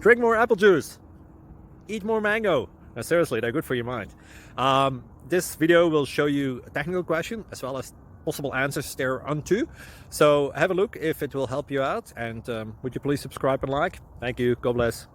Drink more apple juice. Eat more mango. No, seriously, they're good for your mind. This video will show you a technical question as well as possible answers thereunto. So have a look if it will help you out, and would you please subscribe and like? Thank you. God bless.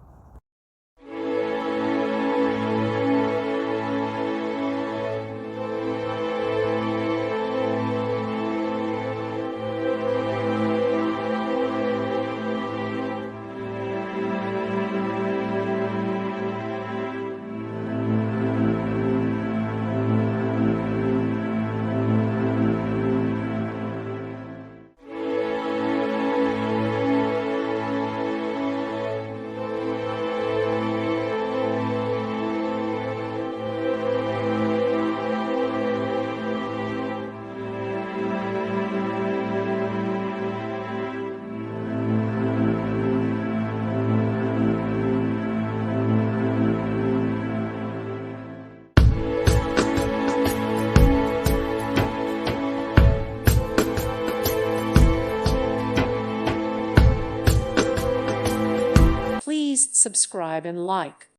Please subscribe and like.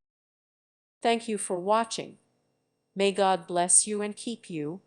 Thank you for watching. May God bless you and keep you.